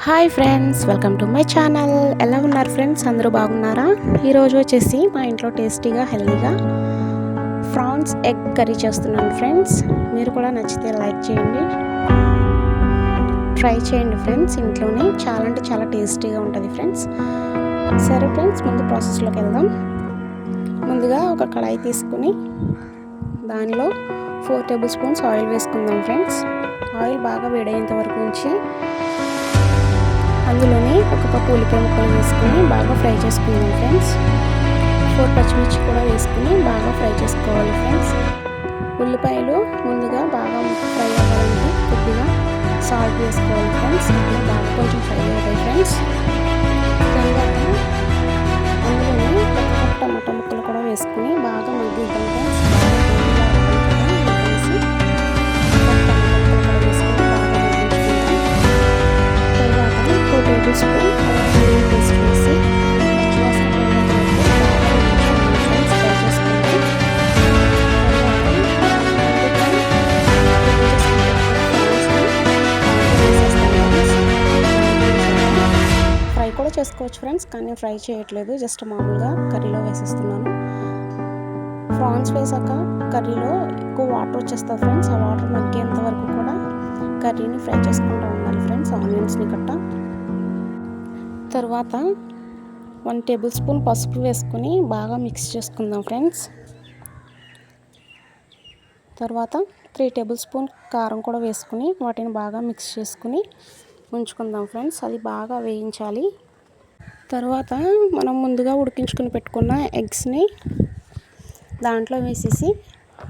Hi friends, welcome to my channel. ఎలా ఉన్నారు friends? అందరూ బాగున్నారా? ఈరోజు వచ్చేసి మా ఇంట్లో టేస్టీగా హెల్తీగా ఫ్రాన్స్ ఎగ్ కర్రీ చేస్తున్నాను ఫ్రెండ్స్. మీరు కూడా నచ్చితే లైక్ చేయండి, ట్రై చేయండి ఫ్రెండ్స్. ఇంట్లోనే చాలా అంటే చాలా టేస్టీగా ఉంటుంది ఫ్రెండ్స్. సరే ఫ్రెండ్స్, ముందు ప్రాసెస్లోకి వెళ్దాం. ముందుగా ఒక కడాయి తీసుకుని దానిలో 4 టేబుల్ స్పూన్స్ ఆయిల్ వేసుకుందాం ఫ్రెండ్స్. ఆయిల్ బాగా వేడయ్యేంత వరకు ఉంచి అందులోనే ఒక కప్పు ఉల్లిపాయ ముక్కలు వేసుకుని బాగా ఫ్రై చేసుకుందాం ఫ్రెండ్స్. 4 పచ్చిమిర్చి కూడా వేసుకుని బాగా ఫ్రై చేసుకోవాలి ఫ్రెండ్స్. ఉల్లిపాయలు ముందుగా బాగా ఫ్రై అవ్వాలంటే కొద్దిగా సాల్ట్ వేసుకోవాలి ఫ్రెండ్స్. అప్పుడు బాగా కొంచెం ఫ్రై అవుతాయి ఫ్రెండ్స్. తర్వాత అందులోనే ఒక కప్పు టమాటా ముక్కలు కూడా వేసుకుని బాగా మగ్గిద్దాం ఫ్రెండ్స్. టేబుల్ స్పూన్ పేస్ట్ వేసి ఫ్రై చేసుకుంటాం. ఫ్రై కూడా చేసుకోవచ్చు ఫ్రెండ్స్, కానీ ఫ్రై చేయట్లేదు, జస్ట్ మామూలుగా కర్రీలో వేసేస్తున్నాను. ఫ్రాన్స్ వేసాక కర్రీలో ఎక్కువ వాటర్ వచ్చేస్తుంది ఫ్రెండ్స్. ఆ వాటర్ మగ్గేంత వరకు కూడా కర్రీని ఫ్రై చేసుకుంటూ ఉండాలి ఫ్రెండ్స్, ఆనియన్స్ని కట్ట. తర్వాత 1 టేబుల్ స్పూన్ పసుపు వేసుకొని బాగా మిక్స్ చేసుకుందాం ఫ్రెండ్స్. తర్వాత 3 టేబుల్ స్పూన్ కారం కూడా వేసుకుని వాటిని బాగా మిక్స్ చేసుకుని ఉంచుకుందాం ఫ్రెండ్స్. అది బాగా వేయించాలి. తర్వాత మనం ముందుగా ఉడికించుకుని పెట్టుకున్న ఎగ్స్ని దాంట్లో వేసేసి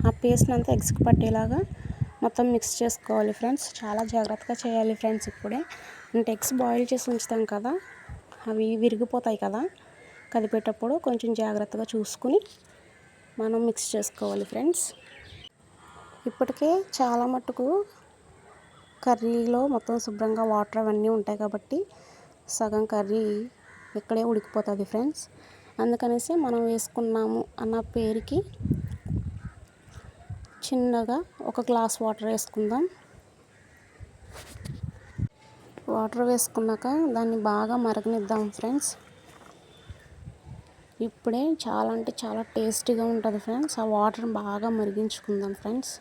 ఆ పేస్ట్ని అంతా ఎగ్స్కి పట్టేలాగా మొత్తం మిక్స్ చేసుకోవాలి ఫ్రెండ్స్. చాలా జాగ్రత్తగా చేయాలి ఫ్రెండ్స్. ఇప్పుడే అంటే ఎగ్స్ బాయిల్ చేసి ఉంచుతాం కదా, అవి విరిగిపోతాయి కదా, కదిపేటప్పుడు కొంచెం జాగ్రత్తగా చూసుకుని మనం మిక్స్ చేసుకోవాలి ఫ్రెండ్స్. ఇప్పటికే చాలా మట్టుకు కర్రీలో మొత్తం శుభ్రంగా వాటర్ అవన్నీ ఉంటాయి కాబట్టి సగం కర్రీ ఇక్కడే ఉడికిపోతుంది ఫ్రెండ్స్. అందుకనేసి మనం వేసుకున్నాము అన్న పేరుకి చిన్నగా 1 గ్లాస్ వాటర్ వేసుకుందాం. వాటర్ వేసుకున్నాక దాన్ని బాగా మరగనిద్దాం ఫ్రెండ్స్. ఇప్పుడే చాలా అంటే చాలా టేస్టీగా ఉంటుంది ఫ్రెండ్స్. ఆ వాటర్ బాగా మరిగించుకుందాం ఫ్రెండ్స్.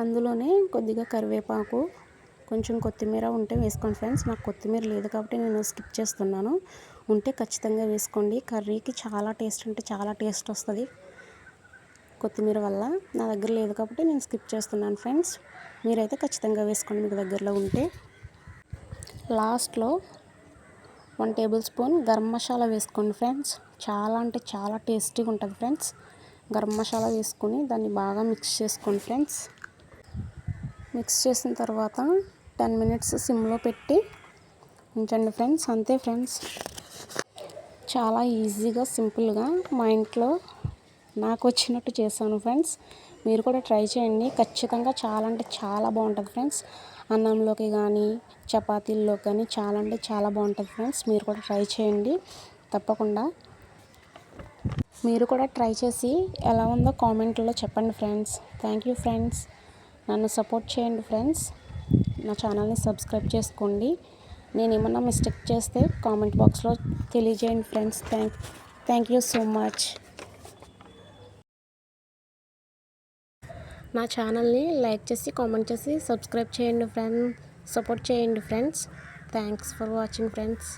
అందులోనే కొద్దిగా కరివేపాకు, కొంచెం కొత్తిమీర ఉంటే వేసుకోండి ఫ్రెండ్స్. నాకు కొత్తిమీర లేదు కాబట్టి నేను స్కిప్ చేస్తున్నాను. ఉంటే ఖచ్చితంగా వేసుకోండి. కర్రీకి చాలా టేస్ట్ అంటే చాలా టేస్ట్ వస్తుంది కొత్తిమీర వల్ల. నా దగ్గర లేదు కాబట్టి నేను స్కిప్ చేస్తున్నాను ఫ్రెండ్స్. మీరైతే ఖచ్చితంగా వేసుకోండి మీకు దగ్గరలో ఉంటే. లాస్ట్లో 1 టేబుల్ స్పూన్ గరం మసాలా వేసుకోండి ఫ్రెండ్స్. చాలా అంటే చాలా టేస్టీగా ఉంటుంది ఫ్రెండ్స్. గరం మసాలా వేసుకొని దాన్ని బాగా మిక్స్ చేసుకోండి ఫ్రెండ్స్. మిక్స్ చేసిన తర్వాత 10 మినిట్స్ సిమ్లో పెట్టి ఉంచండి ఫ్రెండ్స్. అంతే ఫ్రెండ్స్, చాలా ఈజీగా సింపుల్గా మా ఇంట్లో నాకు వచ్చినట్టు చేశాను ఫ్రెండ్స్. మీరు కూడా ట్రై చేయండి ఖచ్చితంగా. చాలా అంటే చాలా బాగుంటుంది ఫ్రెండ్స్. అన్నంలోకి కానీ చపాతీల్లోకి కానీ చాలా అంటే చాలా బాగుంటుంది ఫ్రెండ్స్. మీరు కూడా ట్రై చేయండి తప్పకుండా. మీరు కూడా ట్రై చేసి ఎలా ఉందో కామెంట్లో చెప్పండి ఫ్రెండ్స్. Thank you friends. నన్ను సపోర్ట్ చేయండి ఫ్రెండ్స్. నా ఛానల్ని సబ్స్క్రైబ్ చేసుకోండి. నేను ఏమన్నా మిస్టేక్ చేస్తే కామెంట్ బాక్స్లో తెలియజేయండి friends. Thank you so much. నా ఛానల్ని లైక్ చేసి కామెంట్ చేసి సబ్స్క్రైబ్ చేయండి ఫ్రెండ్స్. సపోర్ట్ చేయండి friends. Thanks for watching friends.